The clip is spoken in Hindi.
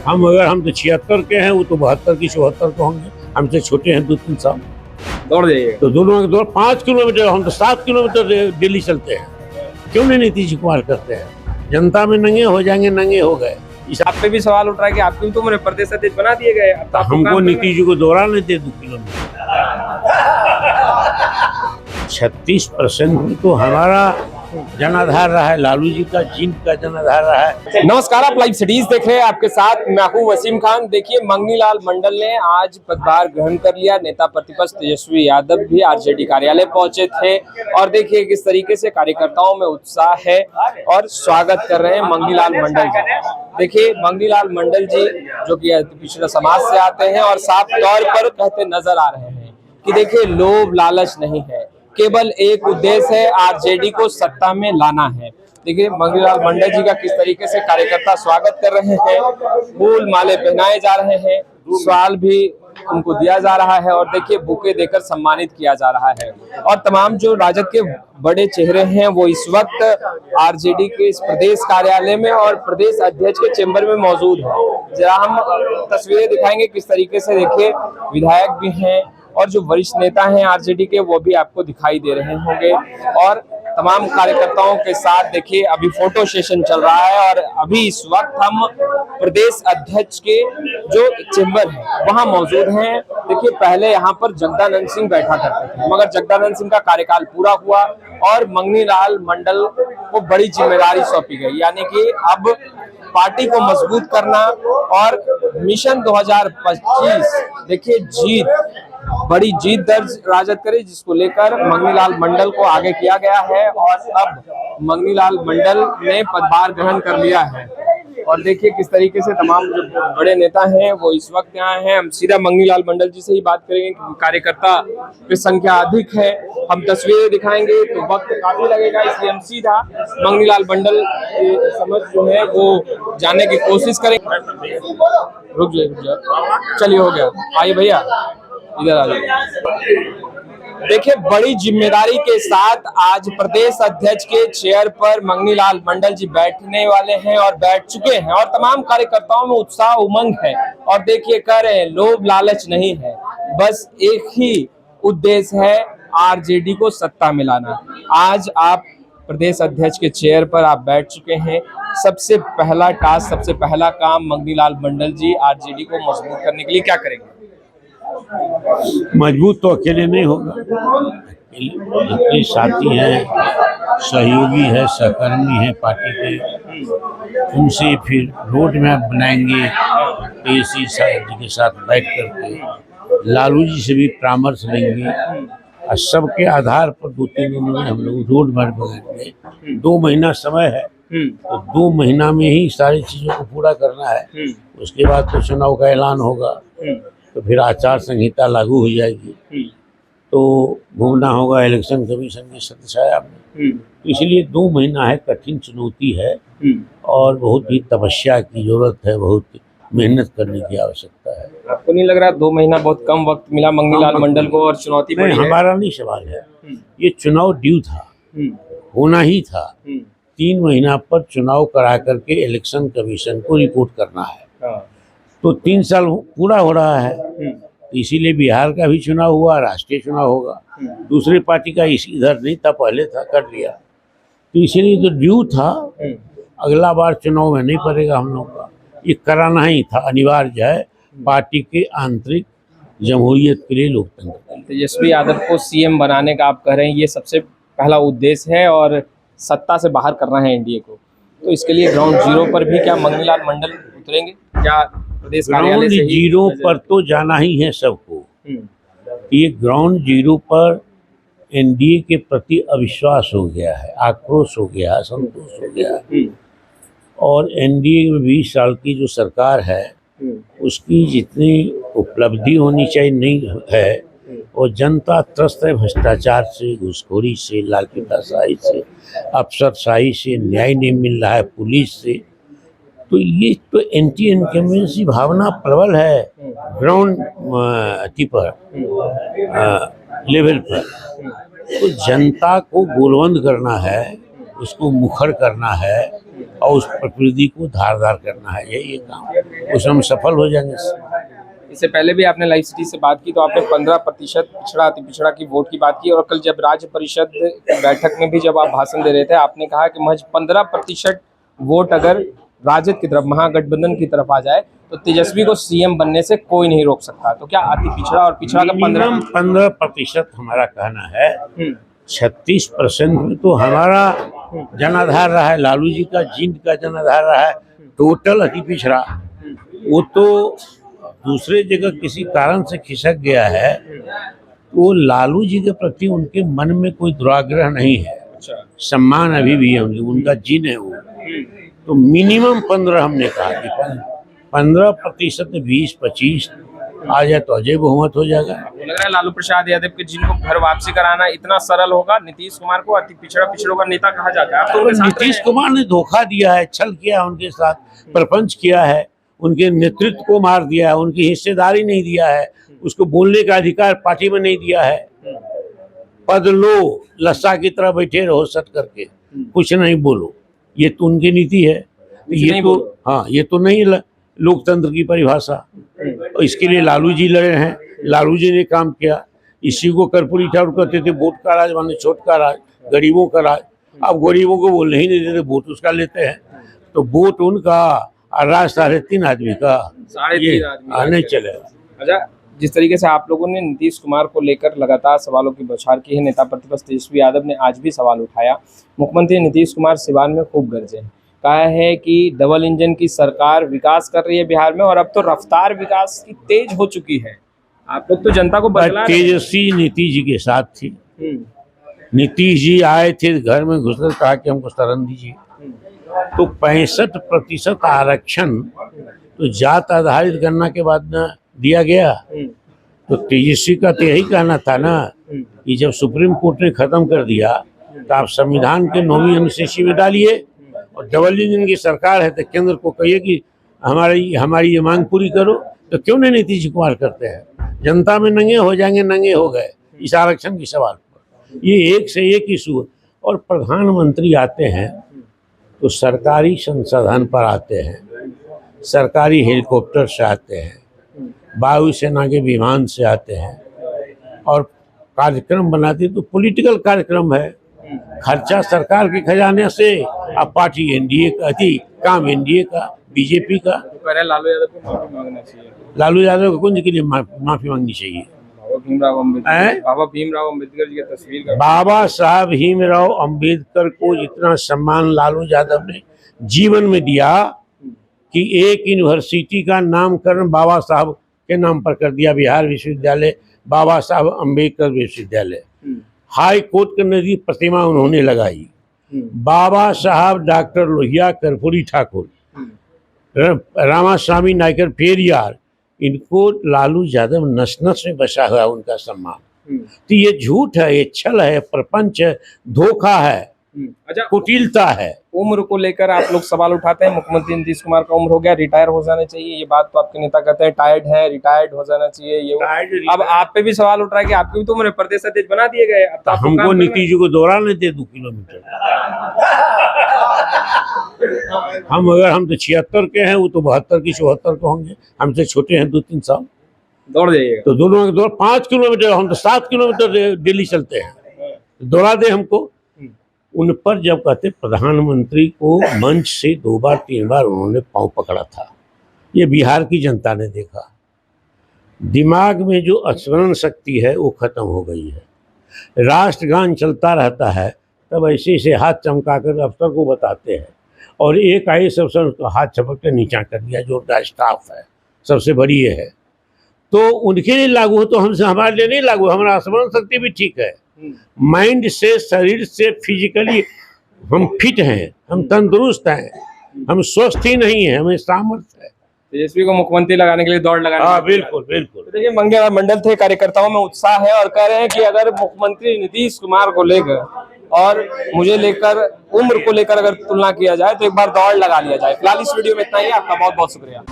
हम तो 76 के हैं, वो तो 72 की 74 को होंगे, हमसे छोटे हैं 2-3 साल। दौड़ जाइए तो दोनों दौड़ 5 किलोमीटर, हम तो 7 किलोमीटर डेली चलते हैं। क्यों नहीं नीतीश कुमार करते हैं? जनता में नंगे हो जाएंगे, नंगे हो गए। आप पे भी सवाल उठ रहा है कि आपकी तो मेरे प्रदेश अध्यक्ष बना दिए गए, अब तो आपको हमको काम नीतीश जी को दोहरा नहीं दे 2 किलोमीटर। 36% तो हमारा जनाधार रहा है, लालू जी का जींद का जनाधार रहा है। नमस्कार, आप लाइव सिटीज देख रहे हैं, आपके साथ मैं हूं वसीम खान। देखिए, मंगनी लाल मंडल ने आज पदभार ग्रहण कर लिया। नेता प्रतिपक्ष तेजस्वी यादव भी आरजेडी कार्यालय पहुंचे थे और देखिए किस तरीके से कार्यकर्ताओं में उत्साह है और स्वागत कर रहे हैं मंगनी लाल मंडल जी। देखिए, मंगनी लाल मंडल जी जो कि पिछड़ा समाज से आते हैं और साफ तौर पर कहते नजर आ रहे हैं कि देखिए, लोभ लालच नहीं है, केवल एक उद्देश्य है, आरजेडी को सत्ता में लाना है। देखिए, मंगनी लाल मंडल जी का किस तरीके से कार्यकर्ता स्वागत कर रहे हैं, फूल माले पहनाए जा रहे हैं, सवाल भी उनको दिया जा रहा है और देखिए बुके देकर सम्मानित किया जा रहा है। और तमाम जो राजद के बड़े चेहरे हैं वो इस वक्त आरजेडी के इस प्रदेश कार्यालय में और प्रदेश अध्यक्ष के चेंबर में मौजूद है। जरा हम तस्वीरें दिखाएंगे किस तरीके से। देखिए, विधायक भी हैं और जो वरिष्ठ नेता हैं आरजेडी के वो भी आपको दिखाई दे रहे होंगे और तमाम कार्यकर्ताओं के साथ देखिए अभी फोटो सेशन चल रहा है। और अभी इस वक्त हम प्रदेश अध्यक्ष के जो चेंबर है वहां मौजूद हैं। देखिए, पहले यहाँ पर जगदानंद सिंह बैठा करते थे, मगर जगदानंद सिंह का कार्यकाल पूरा हुआ और मंगनी लाल मंडल को बड़ी जिम्मेदारी सौंपी गई, यानी कि अब पार्टी को मजबूत करना और मिशन 2025 देखिए बड़ी जीत दर्ज राजद करे, जिसको लेकर मंगनी लाल मंडल को आगे किया गया है और अब मंगनी लाल मंडल ने पदभार ग्रहण कर लिया है। और देखिए किस तरीके से तमाम जो बड़े नेता हैं वो इस वक्त यहाँ हैं। हम सीधा मंगनी लाल मंडल जी से ही बात करेंगे क्योंकि कार्यकर्ता की संख्या अधिक है। हम तस्वीरें दिखाएंगे तो वक्त काफी लगेगा, इसलिए हम सीधा मंगनी लाल मंडल समझ जो है वो जानने की कोशिश करेंगे। रुक जाइए, चलिए हो गया, आइए भैया इधर आ जाइए। देखिए, बड़ी जिम्मेदारी के साथ आज प्रदेश अध्यक्ष के चेयर पर मंगनी लाल मंडल जी बैठने वाले हैं और बैठ चुके हैं और तमाम कार्यकर्ताओं में उत्साह उमंग है। और देखिए, कह रहे हैं लोभ लालच नहीं है, बस एक ही उद्देश्य है, आरजेडी को सत्ता में लाना। आज आप प्रदेश अध्यक्ष के चेयर पर आप बैठ चुके हैं। सबसे पहला टास्क, सबसे पहला काम मंगनी लाल मंडल जी आरजेडी को मजबूत करने के लिए क्या करेंगे? मजबूत तो अकेले नहीं होगा, जितने साथी हैं, सहयोगी है, सहकर्मी है पार्टी के, उनसे फिर रोड मैप बनाएंगे। तेजी जी के साथ बैठ करके लालू जी से भी परामर्श लेंगे और सबके आधार पर 2-3 दिनों में हम लोग रोड मैप बनाएंगे। 2 महीना समय है, तो 2 महीना में ही सारी चीज़ों को पूरा करना है। उसके बाद तो चुनाव का ऐलान होगा, तो फिर आचार संहिता लागू हो जाएगी, तो घूमना होगा इलेक्शन कमीशन की छाया में। तो इसलिए 2 महीना है, कठिन चुनौती है और बहुत ही तपस्या की जरूरत है, बहुत मेहनत करने की आवश्यकता है। आपको नहीं लग रहा 2 महीना बहुत कम वक्त मिला मंगनी लाल मंडल को और चुनौती बड़ी है? हमारा नहीं सवाल है, ये चुनाव ड्यू था, होना ही था। 3 महीना पर चुनाव करा करके इलेक्शन कमीशन को रिपोर्ट करना है, तो 3 साल पूरा हो रहा है। इसीलिए बिहार का भी चुनाव हुआ, राष्ट्रीय चुनाव होगा। दूसरी पार्टी का इधर नहीं था, पहले था, कर लिया, तो इसीलिए तो ड्यू था। अगला बार चुनाव में नहीं पड़ेगा हम लोग का, ये कराना ही था, अनिवार्य है पार्टी के आंतरिक जमहूरियत के लिए, लोकतंत्र के लिए। तेजस्वी यादव को सीएम बनाने का आप कह रहे हैं, ये सबसे पहला उद्देश्य है और सत्ता से बाहर करना है एनडीए को, तो इसके लिए ग्राउंड जीरो पर भी क्या मंगनी लाल मंडल उतरेंगे? क्या प्रदेश कार्यालय से ग्राउंड जीरो पर तो जाना ही है सबको। ये ग्राउंड जीरो पर एनडीए के प्रति अविश्वास हो गया है, आक्रोश हो गया, असंतोष हो गया। और एनडीए में 20 साल की जो सरकार है उसकी जितनी उपलब्धि होनी चाहिए नहीं है, और जनता त्रस्त है भ्रष्टाचार से, घूसखोरी से, लालफिताशाही से, अफसरशाही से, न्याय नहीं मिल रहा है पुलिस से। तो ये तो एंटी इनकम्बेंसी भावना प्रबल है ग्राउंड पर लेवल पर। तो जनता को गोलबंद करना है, उसको मुखर करना है, और उस प्रकृति को धारदार करना है, यही काम, उसमें हम सफल हो जाएंगे। इससे पहले भी आपने लाइव सिटी से बात की तो आपने 15% पिछड़ा अति पिछड़ा की वोट की बात की, और कल जब राज्य परिषद बैठक में भी जब आप भाषण दे रहे थे आपने कहा कि महज 15% वोट अगर राजद की तरफ, महागठबंधन की तरफ आ जाए तो तेजस्वी को सीएम बनने से कोई नहीं रोक सकता। तो क्या अति पिछड़ा और पिछड़ा का 15% हमारा कहना है। 36% में तो हमारा जनाधार रहा है, लालू जी का जींद का जनाधार रहा है। टोटल अति पिछड़ा वो तो दूसरे जगह किसी कारण से खिसक गया है, वो लालू जी के प्रति उनके मन में कोई दुराग्रह नहीं है। सम्मान अभी भी है, उनका जीन है वो। तो मिनिमम 15 हमने कहा कि 15%, 20-25 आ जाए तो अजय बहुमत हो जाएगा। लग रहा है लालू प्रसाद यादव के जिनको घर वापसी कराना इतना सरल होगा। नीतीश कुमार को अति पिछड़ा पिछड़ों का नेता कहा जाता है। तो नीतीश कुमार ने धोखा दिया है, छल किया उनके साथ, प्रपंच किया है, उनके नेतृत्व को मार दिया है, उनकी हिस्सेदारी नहीं दिया है, उसको बोलने का अधिकार पार्टी में नहीं दिया है। पद लो, लस्सा की तरह बैठे रहो सट करके, कुछ नहीं बोलो, ये तो उनकी नीति है। ये तो हाँ, ये तो नहीं लोकतंत्र की परिभाषा। और इसके लिए लालू जी लड़े हैं, लालू जी ने काम किया। इसी को कर्पूरी ठाकुर कहते थे वोट का राज, माने छोट का राज, गरीबों का राज। अब गरीबों को बोलने ही नहीं देते, वोट उसका लेते हैं। तो वोट उनका और राज 3.5 आदमी का, 3.5 आदमी नहीं चलेगा। अच्छा, जिस तरीके से आप लोगों ने नीतीश कुमार को लेकर लगातार सवालों की बौछार की है, नेता प्रतिपक्ष तेजस्वी यादव ने आज भी सवाल उठाया। मुख्यमंत्री नीतीश कुमार सिवान में खूब गरजे, कहा है कि डबल इंजन की सरकार विकास कर रही है बिहार में और अब तो रफ्तार विकास की तेज हो चुकी है। आप लोग तो जनता को बदला रहे हैं। तेजस्वी नीतीश जी के साथ थी। नीतीश जी आए थे, घर में घुसकर कहा कि हमको शरण दीजिए। तो 65% आरक्षण तो जात आधारित गणना के बाद न दिया गया। तो तेजस्वी का तो यही कहना था ना कि जब सुप्रीम कोर्ट ने खत्म कर दिया तो आप संविधान के 9वीं अनुसूची में डालिए, और डबल इंजन की सरकार है तो केंद्र को कहिए कि हमारी ये मांग पूरी करो। तो क्यों नहीं नीतीश कुमार करते हैं? जनता में नंगे हो जाएंगे, नंगे हो गए इस आरक्षण के सवाल पर। ये एक से एक इशू। और प्रधानमंत्री आते हैं तो सरकारी संसाधन पर आते हैं, सरकारी हेलीकॉप्टर से आते हैं, वायुसेना के विमान से आते हैं, और कार्यक्रम बनाते तो पॉलिटिकल कार्यक्रम है। खर्चा सरकार के खजाने से, अब पार्टी एनडीए का थी, काम एनडीए का, बीजेपी का। लालू यादव को माफी मांगना चाहिए। लालू यादव को कुंज के लिए माफी मांगनी चाहिए। बाबा भीमराव अम्बेडकर जी की तस्वीर का, बाबा साहब भीमराव अम्बेडकर को जितना सम्मान लालू यादव ने जीवन में दिया कि एक यूनिवर्सिटी का नामकरण बाबा साहब के नाम पर कर दिया, बिहार विश्वविद्यालय बाबा साहब अम्बेडकर विश्वविद्यालय। हाई कोर्ट के नजदीक प्रतिमा उन्होंने लगाई। बाबा साहब डॉक्टर लोहिया कर्पूरी ठाकुर, रामास्वामी नायकर पेरियार, इनको लालू यादव नस नस में बसा हुआ उनका सम्मान। तो ये झूठ है, ये छल है, प्रपंच है, धोखा है, अच्छा, कुटिलता है। उम्र को लेकर आप लोग सवाल उठाते हैं। मुख्यमंत्री नीतीश कुमार का उम्र हो गया, रिटायर हो जाना चाहिए, ये बात तो आपके नेता कहते हैं। टायर्ड है, रिटायर्ड हो जाना चाहिए। ये अब आप पे भी सवाल उठ रहा है कि आपकी भी तो उम्र, प्रदेश अध्यक्ष बना दिए गए। अब तो हमको नीतीश जी को दौड़ाने दे 2 किलोमीटर। हम तो 76 के हैं, वो तो 72 की 74 को होंगे, हमसे छोटे हैं 2-3 साल। दौड़ जाइएगा तो दोनों में दौड़ 5 किलोमीटर, हम तो 7 किलोमीटर डेली चलते हैं। दौड़ा दे हमको। उन पर जब कहते प्रधानमंत्री को मंच से 2 बार 3 बार उन्होंने पांव पकड़ा था, ये बिहार की जनता ने देखा। दिमाग में जो स्मरण शक्ति है वो खत्म हो गई है। राष्ट्रगान चलता रहता है, तब ऐसे ऐसे हाथ चमकाकर अफसर को बताते हैं, और एक IAS अफसर उसका हाथ चपक कर नीचा कर दिया, जो उनका स्टाफ है, सबसे बड़ी ये है। तो उनके लिए लागू हो तो हमसे, हमारे लिए नहीं लागू। हमारा स्मरण शक्ति भी ठीक है, माइंड से, शरीर से, फिजिकली हम फिट हैं, हम तंदुरुस्त हैं, हम स्वस्थ ही नहीं है, हमें सामर्थ्य है। तेजस्वी को मुख्यमंत्री लगाने के लिए दौड़ लगाने। हाँ, बिल्कुल बिल्कुल। तो देखिए, मंगेलाल मंडल थे, कार्यकर्ताओं में उत्साह है और कह रहे हैं कि अगर मुख्यमंत्री नीतीश कुमार को लेकर और मुझे लेकर, उम्र को लेकर अगर तुलना किया जाए तो एक बार दौड़ लगा लिया जाए। फिलहाल इस वीडियो में इतना ही। आपका बहुत बहुत शुक्रिया।